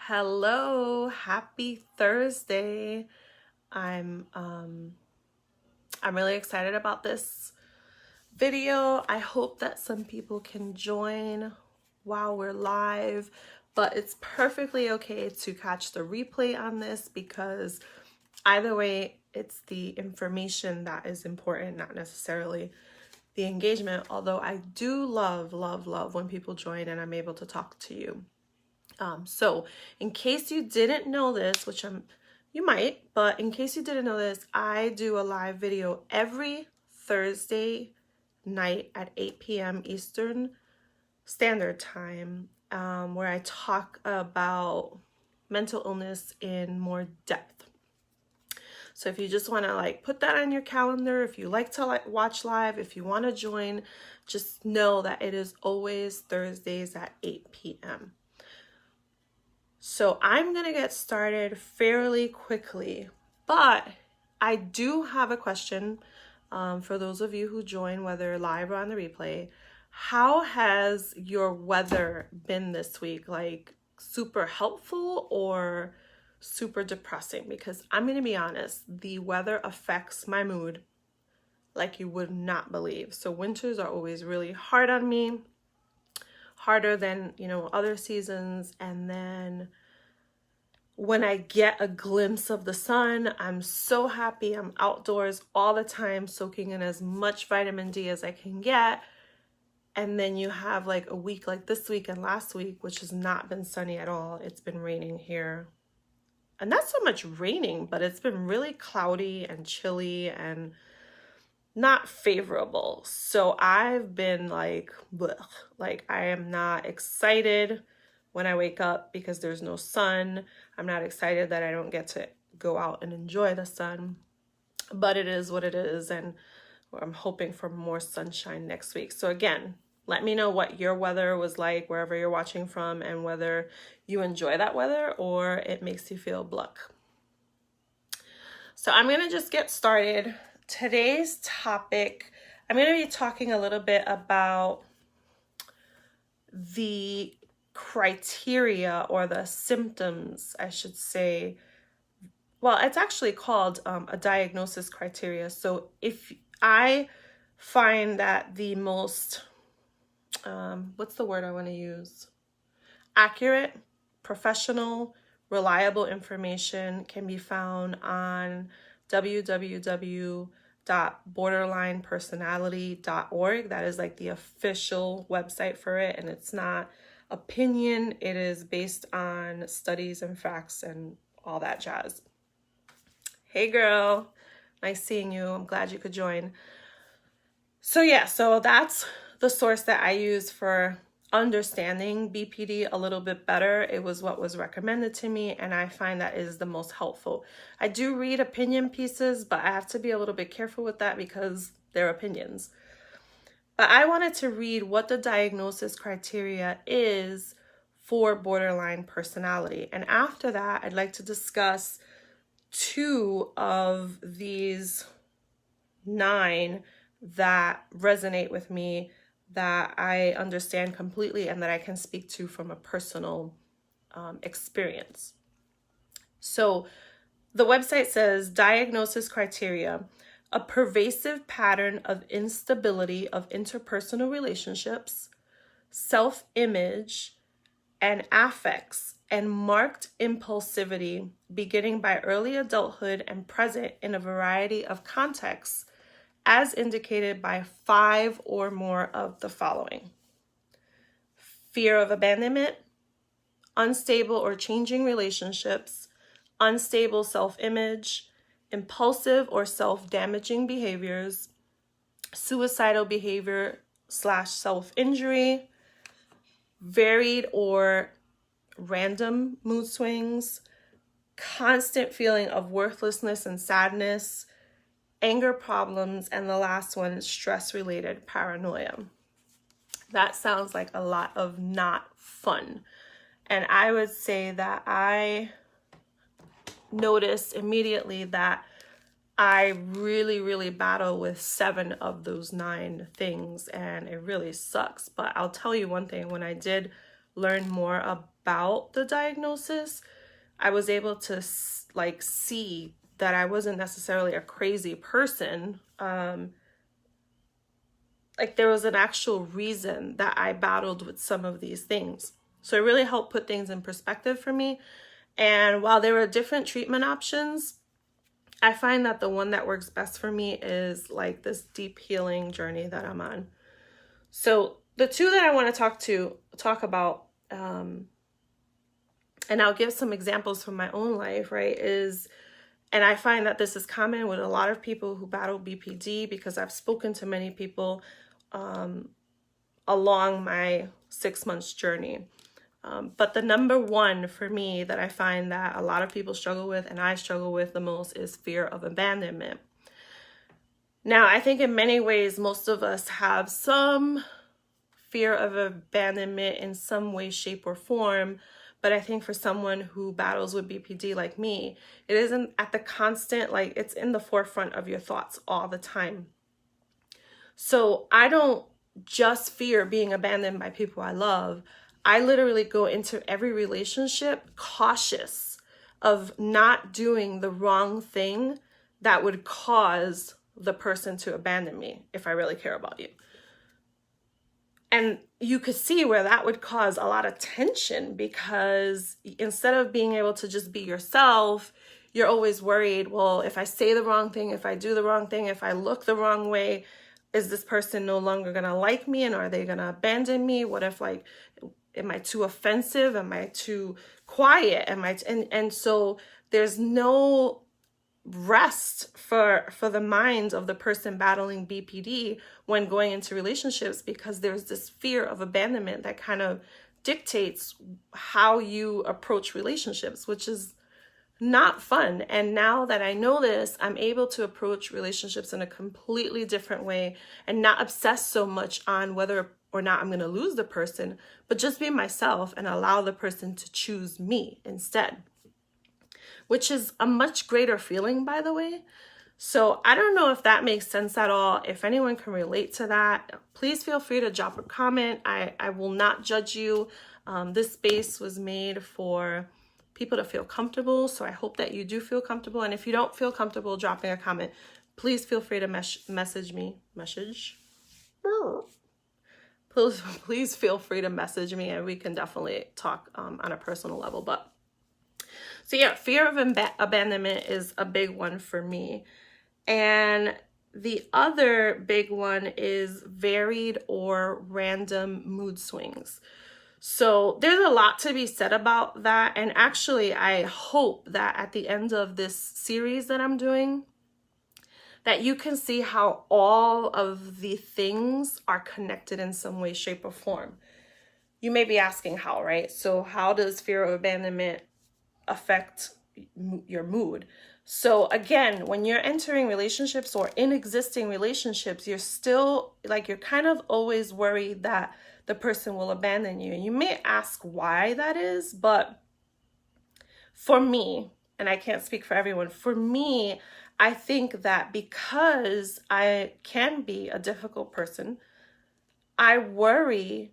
Hello, happy Thursday. I'm really excited about this video. I hope that some people can join while we're live, but it's perfectly okay to catch the replay on this because either way, it's the information that is important, not necessarily the engagement, although I do love when people join and I'm able to talk to you. So in case you didn't know this, which you might, but in case you didn't know this, I do a live video every Thursday night at 8 p.m. Eastern Standard Time, where I talk about mental illness in more depth. So if you just want to put that on your calendar, if you like to watch live, if you want to join, just know that it is always Thursdays at 8 p.m. So I'm going to get started fairly quickly, but I do have a question for those of you who join, whether live or on the replay. How has your weather been this week? Like super helpful or super depressing? Because I'm going to be honest, the weather affects my mood like you would not believe. So winters are always really hard on me, harder than, other seasons. And then when I get a glimpse of the sun, I'm so happy. I'm outdoors all the time, soaking in as much vitamin D as I can get. And then you have like a week like this week and last week, which has not been sunny at all. It's been raining here. And not so much raining, but it's been really cloudy and chilly and not favorable. So I've been like, blech. Like I am not excited when I wake up because there's no sun. I'm not excited that I don't get to go out and enjoy the sun, but it is what it is. And I'm hoping for more sunshine next week. So again, let me know what your weather was like wherever you're watching from and whether you enjoy that weather or it makes you feel bluck. So I'm going to just get started. Today's topic, I'm going to be talking a little bit about the criteria or the symptoms, I should say. Well, it's actually called a diagnosis criteria. So if I find that the most, what's the word I want to use? Accurate, professional, reliable information can be found on www.borderlinepersonality.org. That is like the official website for it, and it's not opinion. It is based on studies and facts and all that jazz. Hey girl, nice seeing you. I'm glad you could join. So yeah, so that's the source that I use for understanding BPD a little bit better. It was what was recommended to me, and I find that is the most helpful. I do read opinion pieces, but I have to be a little bit careful with that because they're opinions. But I wanted to read what the diagnosis criteria is for borderline personality. And after that, I'd like to discuss 2 of these 9 that resonate with me, that I understand completely and that I can speak to from a personal experience. So the website says diagnosis criteria: a pervasive pattern of instability of interpersonal relationships, self-image, and affects, and marked impulsivity beginning by early adulthood and present in a variety of contexts, as indicated by 5 or more of the following: fear of abandonment, unstable or changing relationships, unstable self-image, impulsive or self-damaging behaviors, suicidal behavior / self-injury, varied or random mood swings, constant feeling of worthlessness and sadness, anger problems, and the last one, stress-related paranoia. That sounds like a lot of not fun. And I would say that I noticed immediately that I really battle with 7 of those 9 things, and it really sucks. But I'll tell you one thing, when I did learn more about the diagnosis, I was able to like see that I wasn't necessarily a crazy person. Like there was an actual reason that I battled with some of these things. So it really helped put things in perspective for me. And while there were different treatment options, I find that the one that works best for me is like this deep healing journey that I'm on. So the two that I want to talk about, and I'll give some examples from my own life, right, and I find that this is common with a lot of people who battle BPD, because I've spoken to many people along my 6 months journey. But the number one for me that I find that a lot of people struggle with, and I struggle with the most, is fear of abandonment. Now, I think in many ways, most of us have some fear of abandonment in some way, shape, or form. But I think for someone who battles with BPD like me, it isn't at the constant, like it's in the forefront of your thoughts all the time. So I don't just fear being abandoned by people I love. I literally go into every relationship cautious of not doing the wrong thing that would cause the person to abandon me if I really care about you. And you could see where that would cause a lot of tension, because instead of being able to just be yourself, you're always worried, well, if I say the wrong thing, if I do the wrong thing, if I look the wrong way, is this person no longer going to like me, and are they going to abandon me? What if, like, am I too offensive? Am I too quiet? And so there's no rest for the mind of the person battling BPD when going into relationships, because there's this fear of abandonment that kind of dictates how you approach relationships, which is not fun. And now that I know this, I'm able to approach relationships in a completely different way and not obsess so much on whether or not I'm going to lose the person, but just be myself and allow the person to choose me instead, which is a much greater feeling, by the way. So I don't know if that makes sense at all. If anyone can relate to that, please feel free to drop a comment. I will not judge you. This space was made for people to feel comfortable. So I hope that you do feel comfortable. And if you don't feel comfortable dropping a comment, please feel free to message me. Please feel free to message me, and we can definitely talk on a personal level. But so yeah, fear of abandonment is a big one for me. And the other big one is varied or random mood swings. So there's a lot to be said about that. And actually, I hope that at the end of this series that I'm doing, that you can see how all of the things are connected in some way, shape, or form. You may be asking how, right? So how does fear of abandonment affect your mood? So again, when you're entering relationships or in existing relationships, you're still like, you're kind of always worried that the person will abandon you. And you may ask why that is, but for me, and I can't speak for everyone, for me, I think that because I can be a difficult person, I worry.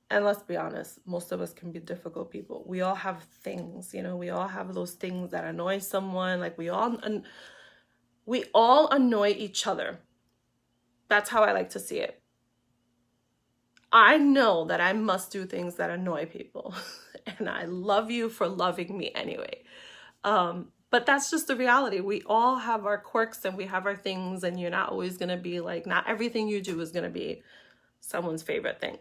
And let's be honest, most of us can be difficult people. We all have things, you know, we all have those things that annoy someone. Like we all annoy each other. That's how I like to see it. I know that I must do things that annoy people. And I love you for loving me anyway. But that's just the reality. We all have our quirks and we have our things, and you're not always going to be like, not everything you do is going to be someone's favorite thing.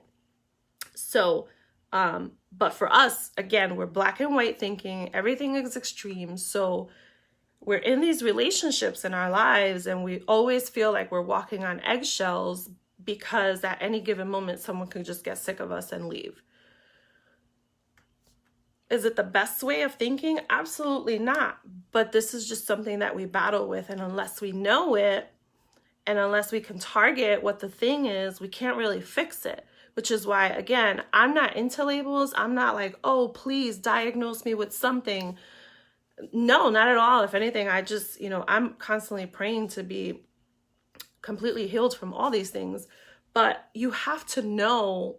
So, but for us, again, we're black and white thinking, everything is extreme. So we're in these relationships in our lives, and we always feel like we're walking on eggshells, because at any given moment, someone can just get sick of us and leave. Is it the best way of thinking? Absolutely not. But this is just something that we battle with. And unless we know it, and unless we can target what the thing is, we can't really fix it. Which is why, again, I'm not into labels. I'm not like, oh, please diagnose me with something. No, not at all. If anything, I just, I'm constantly praying to be completely healed from all these things. But you have to know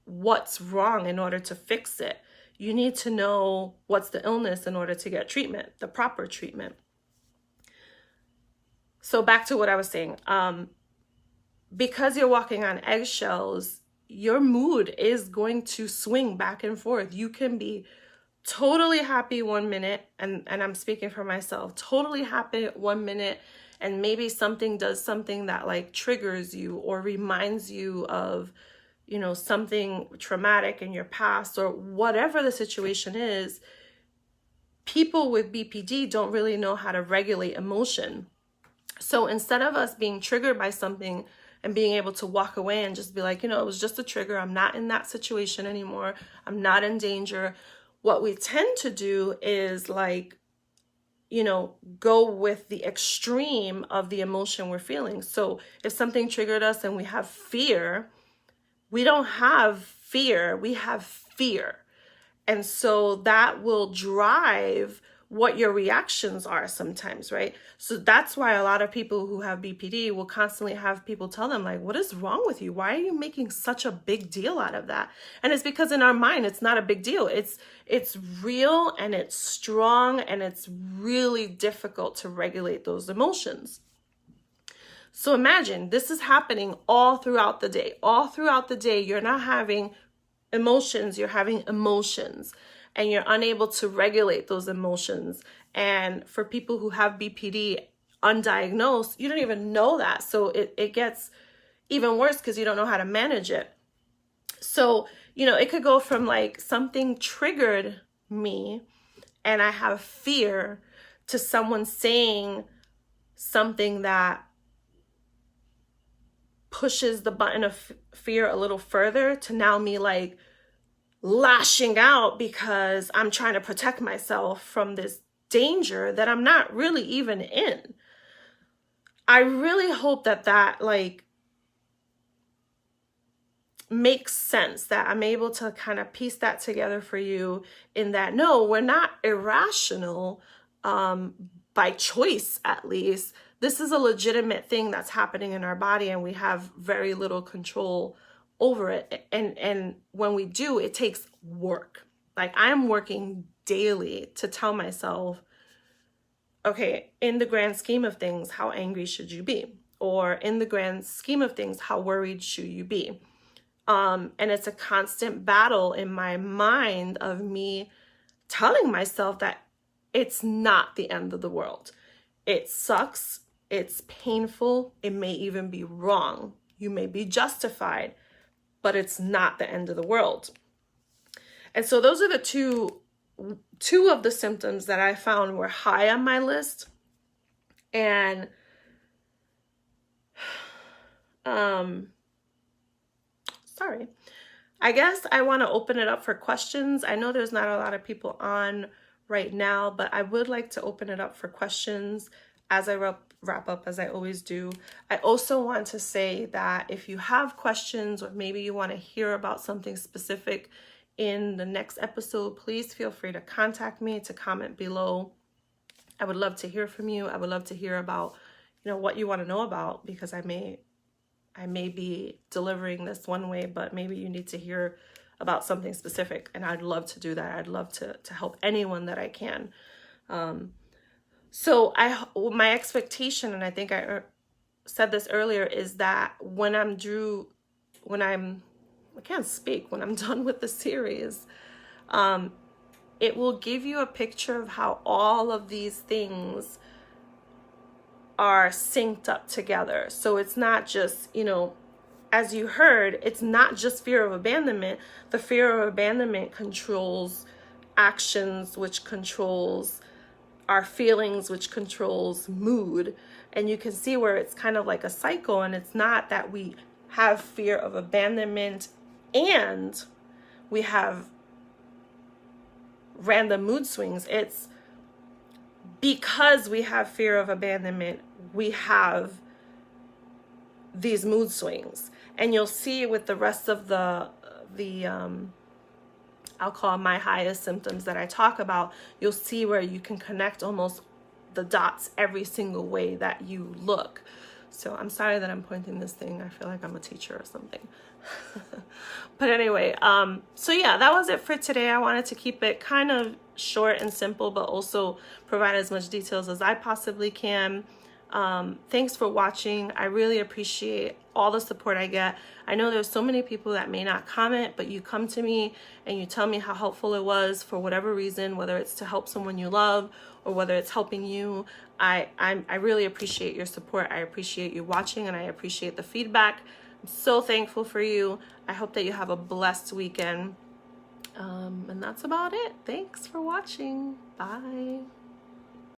what's wrong in order to fix it. You need to know what's the illness in order to get treatment, the proper treatment. So back to what I was saying. Because you're walking on eggshells, your mood is going to swing back and forth. You can be totally happy 1 minute, and I'm speaking for myself, totally happy 1 minute, and maybe something does something that like triggers you or reminds you of, you know, something traumatic in your past or whatever the situation is. People with BPD don't really know how to regulate emotion. So instead of us being triggered by something and being able to walk away and just be like, you know, it was just a trigger, I'm not in that situation anymore, I'm not in danger, what we tend to do is like, you know, go with the extreme of the emotion we're feeling. So if something triggered us and we have fear, we don't have fear, we have fear. And so that will drive what your reactions are sometimes, right? So that's why a lot of people who have BPD will constantly have people tell them like, what is wrong with you? Why are you making such a big deal out of that? And it's because in our mind, it's not a big deal. It's real and it's strong and it's really difficult to regulate those emotions. So imagine this is happening all throughout the day. All throughout the day, you're not having emotions, you're having emotions, and you're unable to regulate those emotions. And for people who have BPD undiagnosed, you don't even know that. So it gets even worse because you don't know how to manage it. So, you know, it could go from like something triggered me and I have fear to someone saying something that pushes the button of fear a little further to now me like lashing out because I'm trying to protect myself from this danger that I'm not really even in. I really hope that like makes sense, that I'm able to kind of piece that together for you in that, no, we're not irrational by choice, at least. This is a legitimate thing that's happening in our body and we have very little control over it. And when we do, it takes work. Like I'm working daily to tell myself, okay, in the grand scheme of things, how angry should you be? Or in the grand scheme of things, how worried should you be? And it's a constant battle in my mind of me telling myself that it's not the end of the world. It sucks. It's painful. It may even be wrong. You may be justified, but it's not the end of the world. And so those are the two of the symptoms that I found were high on my list. And sorry, I guess I want to open it up for questions. I know there's not a lot of people on right now, but I would like to open it up for questions as I wrap up, as I always do. I also want to say that if you have questions or maybe you want to hear about something specific in the next episode, please feel free to contact me, to comment below. I would love to hear from you. I would love to hear about, you know, what you want to know about, because I may be delivering this one way, but maybe you need to hear about something specific, and I'd love to do that. I'd love to help anyone that I can. So my expectation, and I think I said this earlier, is that when I'm done with the series, it will give you a picture of how all of these things are synced up together. So it's not just, you know, as you heard, it's not just fear of abandonment. The fear of abandonment controls actions, which controls our feelings, which controls mood. And you can see where it's kind of like a cycle, and it's not that we have fear of abandonment and we have random mood swings. It's because we have fear of abandonment, we have these mood swings. And you'll see with the rest of the I'll call my highest symptoms that I talk about, you'll see where you can connect almost the dots every single way that you look. So I'm sorry that I'm pointing this thing. I feel like I'm a teacher or something. But anyway, so yeah, that was it for today. I wanted to keep it kind of short and simple, but also provide as much details as I possibly can. Thanks for watching. I really appreciate all the support I get. I know there's so many people that may not comment, but you come to me and you tell me how helpful it was for whatever reason, whether it's to help someone you love or whether it's helping you. I really appreciate your support. I appreciate you watching, and I appreciate the feedback. I'm so thankful for you. I hope that you have a blessed weekend. And that's about it. Thanks for watching. Bye.